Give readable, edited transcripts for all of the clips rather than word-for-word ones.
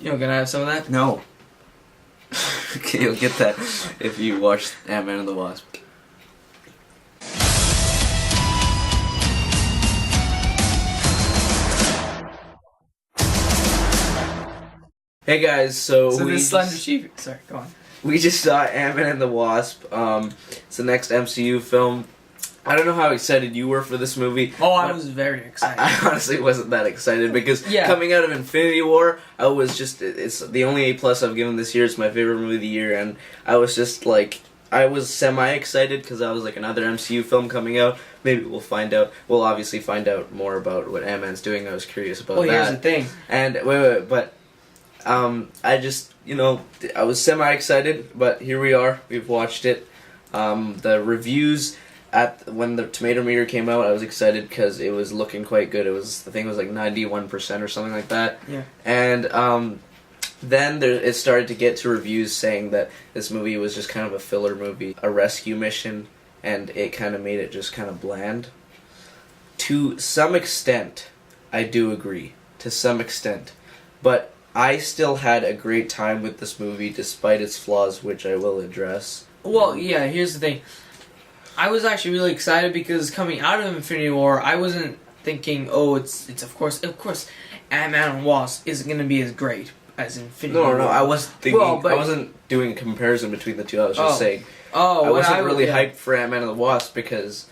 You know, gonna have some of that? No. Okay, you'll get that if you watch Ant-Man and the Wasp. Hey guys, so this Slender Chief. Sorry, go on. We just saw Ant-Man and the Wasp. It's the next MCU film. I don't know how excited you were for this movie. Oh, I was very excited. I honestly wasn't that excited because coming out of Infinity War, I was just, it's the only A+ I've given this year. It's my favorite movie of the year, and I was just like, I was semi-excited because I was like, another MCU film coming out. Maybe we'll find out. We'll obviously find out more about what Ant-Man's doing. I was curious about that. Well, here's the thing. And, but I just, you know, I was semi-excited, but here we are. We've watched it. The reviews when the tomato meter came out, I was excited because it was looking quite good. The thing was like 91% or something like that. Yeah. And then it started to get to reviews saying that this movie was just kind of a filler movie, a rescue mission, and it kind of made it just kind of bland. To some extent, I do agree. To some extent. But I still had a great time with this movie despite its flaws, which I will address. Well, yeah, here's the thing. I was actually really excited because coming out of Infinity War, I wasn't thinking, oh, it's of course, Ant-Man and Wasp isn't going to be as great as Infinity War. No, I wasn't thinking, I wasn't doing a comparison between the two, I was just saying. I wasn't really hyped for Ant-Man and the Wasp because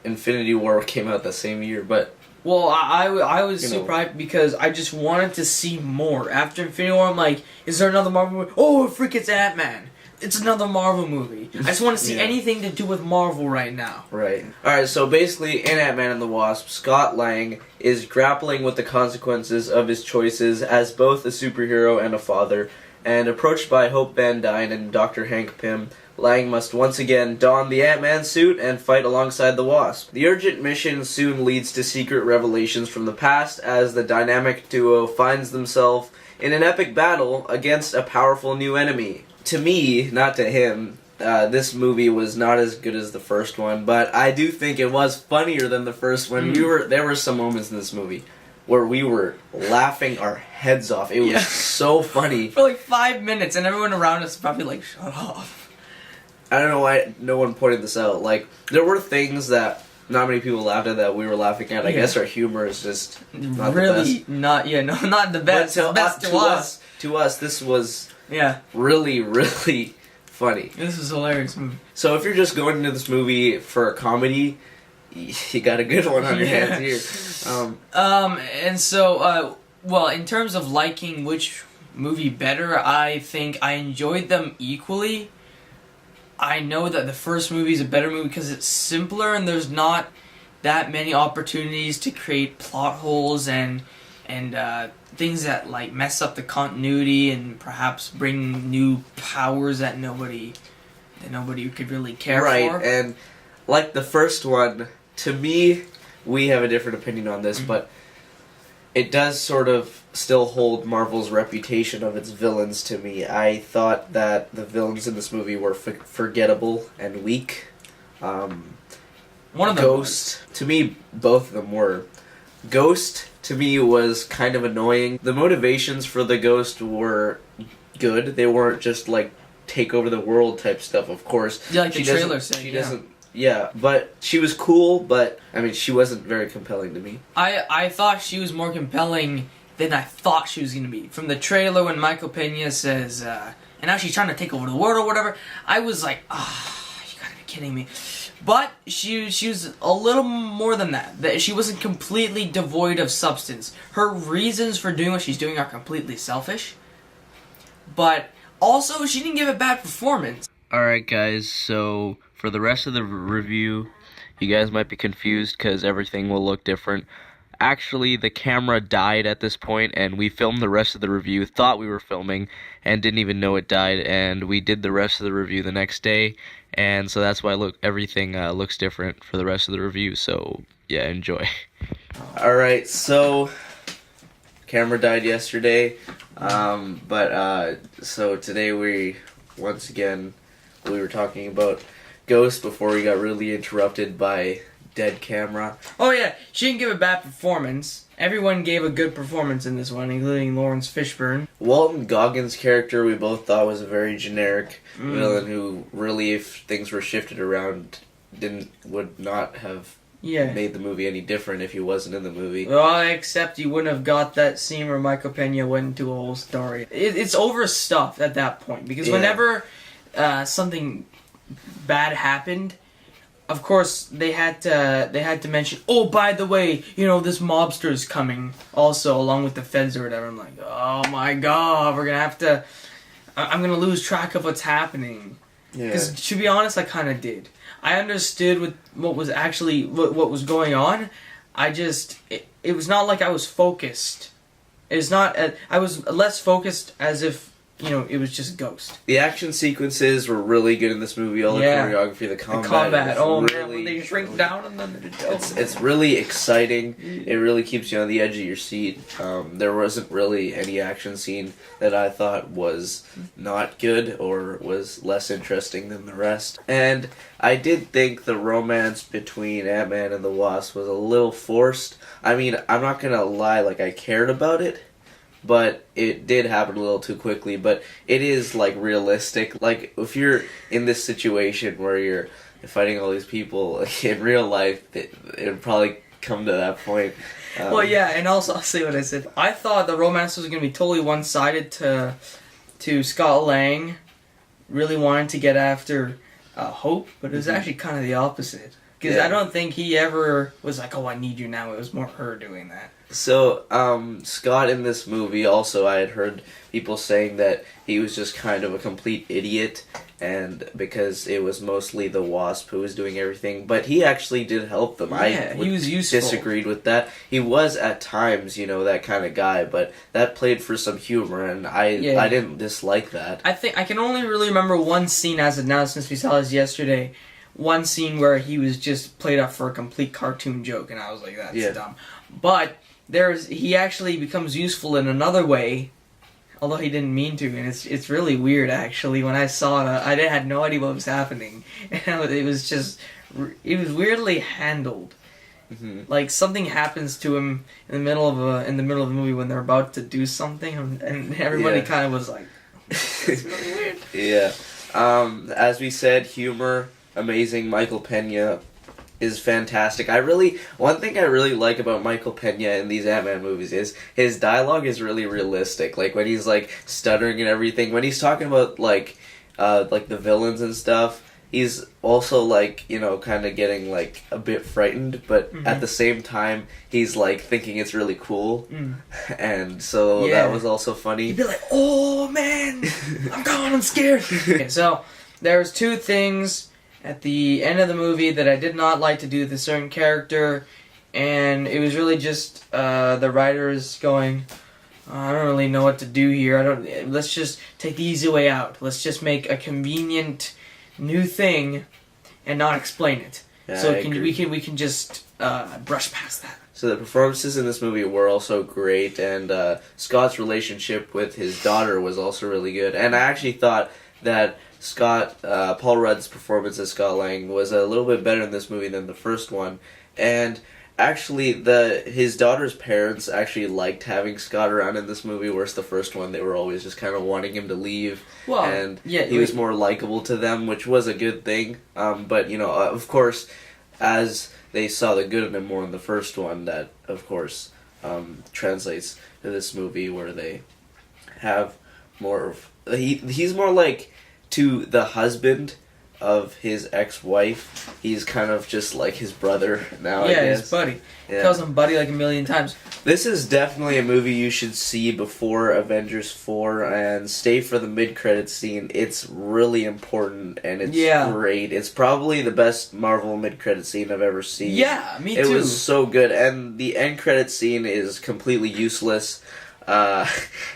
Infinity War came out the same year, but... Well, I was super hyped because I just wanted to see more. After Infinity War, I'm like, is there another Marvel movie? Oh, freak, it's Ant-Man. It's another Marvel movie. I just want to see anything to do with Marvel right now. Right. Alright, so basically, in Ant-Man and the Wasp, Scott Lang is grappling with the consequences of his choices as both a superhero and a father, and approached by Hope Van Dyne and Dr. Hank Pym, Lang must once again don the Ant-Man suit and fight alongside the Wasp. The urgent mission soon leads to secret revelations from the past as the dynamic duo finds themselves in an epic battle against a powerful new enemy. To me, not to him, this movie was not as good as the first one, but I do think it was funnier than the first one. There were some moments in this movie where we were laughing our heads off. It was so funny. For like 5 minutes, and everyone around us probably like, shut up. I don't know why no one pointed this out. Like, there were things that not many people laughed at that we were laughing at. I guess our humor is just not really the best. Not the best. But to us. To us, this was really, really funny. This was a hilarious movie. So if you're just going into this movie for a comedy, you got a good one on your hands here. And so, well, in terms of liking which movie better, I think I enjoyed them equally. I know that the first movie is a better movie because it's simpler and there's not that many opportunities to create plot holes and things that like mess up the continuity and perhaps bring new powers that nobody could really care for. Right, and like the first one, to me, we have a different opinion on this, but it does sort of still hold Marvel's reputation of its villains to me. I thought that the villains in this movie were forgettable and weak. One of them Ghost, to me, both of them were. Ghost, to me, was kind of annoying. The motivations for the Ghost were good. They weren't just like take over the world type stuff, of course. Yeah, like the trailer said. She doesn't. Yeah, but she was cool, but, I mean, she wasn't very compelling to me. I thought she was more compelling than I thought she was going to be. From the trailer when Michael Peña says, and now she's trying to take over the world or whatever, I was like, you gotta be kidding me. But she was a little more than that. That she wasn't completely devoid of substance. Her reasons for doing what she's doing are completely selfish. But also, she didn't give a bad performance. Alright guys, so for the rest of the review, you guys might be confused because everything will look different. Actually, the camera died at this point, and we filmed the rest of the review, thought we were filming, and didn't even know it died, and we did the rest of the review the next day, and so that's why everything looks different for the rest of the review, so yeah, enjoy. Alright, so camera died yesterday, so today once again, we were talking about Ghost before we got really interrupted by dead camera. Oh yeah, she didn't give a bad performance. Everyone gave a good performance in this one, including Laurence Fishbone. Walton Goggins' character we both thought was a very generic villain who really, if things were shifted around, would not have made the movie any different if he wasn't in the movie. Well, except you wouldn't have got that scene where Michael Peña went into a whole story. It's overstuffed at that point, because whenever something bad happened, of course they had to mention, oh, by the way, this mobster's coming also, along with the feds or whatever. I'm like, oh my god, I'm gonna lose track of what's happening. Because to be honest, I kind of did. I understood what was going on. It was not like I was focused. I was less focused, as if it was just Ghost. The action sequences were really good in this movie. All the choreography, the combat. Oh man, when they shrink down and then it's really exciting. It really keeps you on the edge of your seat. There wasn't really any action scene that I thought was not good or was less interesting than the rest. And I did think the romance between Ant-Man and the Wasp was a little forced. I mean, I'm not gonna lie, I cared about it, but it did happen a little too quickly. But it is realistic. If you're in this situation where you're fighting all these people in real life, it would probably come to that point. Well, yeah, and also I'll say what I said. I thought the romance was going to be totally one-sided to Scott Lang really wanting to get after Hope, but it was actually kind of the opposite. Because I don't think he ever was like, oh, I need you now. It was more her doing that. So, Scott in this movie, also, I had heard people saying that he was just kind of a complete idiot, and because it was mostly the Wasp who was doing everything, but he actually did help them. He was useful. Disagreed with that. He was, at times, that kind of guy, but that played for some humor, and I didn't dislike that. I can only really remember one scene as of now, since we saw this yesterday. One scene where he was just played up for a complete cartoon joke, and I was like, that's dumb. But he actually becomes useful in another way, although he didn't mean to, and it's really weird, actually. When I saw it, I had no idea what was happening, and it was weirdly handled. Mm-hmm. Something happens to him in the middle of the movie when they're about to do something, and everybody kind of was like, it's really weird. Yeah. As we said, humor. Amazing. Michael Peña is fantastic. One thing I really like about Michael Peña in these Ant-Man movies is his dialogue is really realistic. When he's stuttering and everything, when he's talking about the villains and stuff, he's also kind of getting a bit frightened, but at the same time he's thinking it's really cool, and so that was also funny. He'd be like, "Oh man, I'm scared." Okay, so there's two things at the end of the movie that I did not like to do with a certain character, and it was really just the writers going, I don't really know what to do here. Let's just take the easy way out. Let's just make a convenient new thing and not explain it. Yeah, so we can just brush past that. So the performances in this movie were also great, and Scott's relationship with his daughter was also really good. And I actually thought that Paul Rudd's performance as Scott Lang was a little bit better in this movie than the first one. And actually, his daughter's parents actually liked having Scott around in this movie, whereas the first one, they were always just kind of wanting him to leave. Well, and he was more likable to them, which was a good thing. But, of course, as they saw the good in him more in the first one, that, of course, translates to this movie where they have more of... He's more to the husband of his ex-wife. He's kind of just like his brother now, I guess. His buddy. Yeah. He calls him buddy a million times. This is definitely a movie you should see before Avengers 4 and stay for the mid-credits scene. It's really important and it's great. It's probably the best Marvel mid-credits scene I've ever seen. Yeah, me too. It was so good, and the end credits scene is completely useless.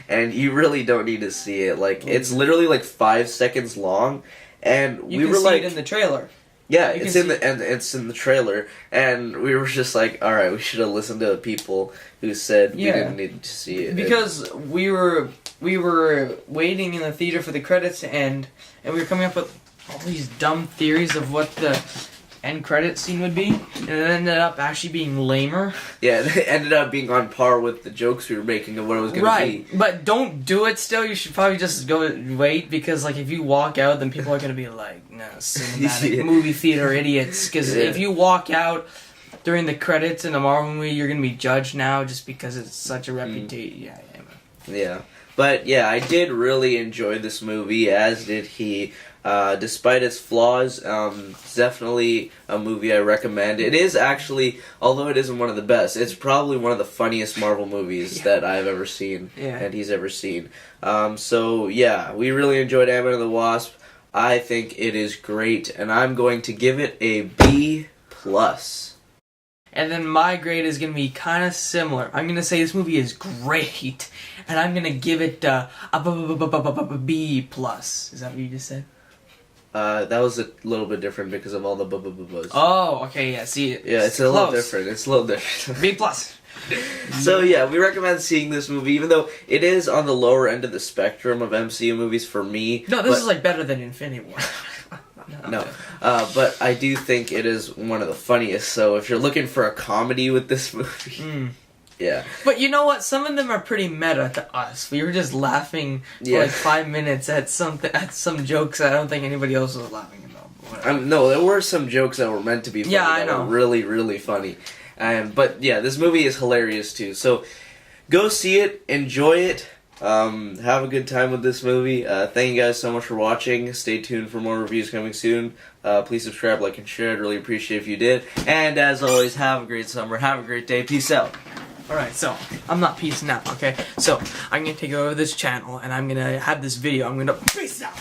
And you really don't need to see it. It's literally 5 seconds long, and we were see it in the trailer. Yeah, it's in the trailer, and we were just all right, we should have listened to the people who said we didn't need to see it. Because we were waiting in the theater for the credits to end, and we were coming up with all these dumb theories of what the end credit scene would be, and it ended up actually being lamer. Yeah, it ended up being on par with the jokes we were making of what it was going to be. Right, but don't do it still. You should probably just go wait, because like if you walk out, then people are going to be like, no, cinematic movie theater idiots. Because if you walk out during the credits in a Marvel movie, you're going to be judged now just because it's such a reputation. Yeah. But yeah, I did really enjoy this movie, as did he. Despite its flaws, it's definitely a movie I recommend. It is actually, although it isn't one of the best, it's probably one of the funniest Marvel movies that I've ever seen, and he's ever seen. So yeah, we really enjoyed Ant-Man and the Wasp. I think it is great, and I'm going to give it a B+. And then my grade is going to be kind of similar. I'm going to say this movie is great, and I'm going to give it a B+. Is that what you just said? That was a little bit different because of all the buzz. Oh, okay, yeah, see. Yeah, it's a little different. It's a little different. B+. So yeah, we recommend seeing this movie, even though it is on the lower end of the spectrum of MCU movies for me. No, this is like better than Infinity War. No, but I do think it is one of the funniest, so if you're looking for a comedy with this movie, yeah. But you know what? Some of them are pretty meta to us. We were just laughing for like 5 minutes at some jokes that I don't think anybody else was laughing about. No, there were some jokes that were meant to be funny. Yeah, I know. Were really, really funny. But yeah, this movie is hilarious too. So go see it, enjoy it. Have a good time with this movie. Thank you guys so much for watching. Stay tuned for more reviews coming soon. Please subscribe, like, and share. I'd really appreciate if you did. And as always, have a great summer. Have a great day. Peace out. Alright, so, I'm not peacing out, okay? So, I'm gonna take over this channel, and I'm gonna have this video. I'm gonna peace out.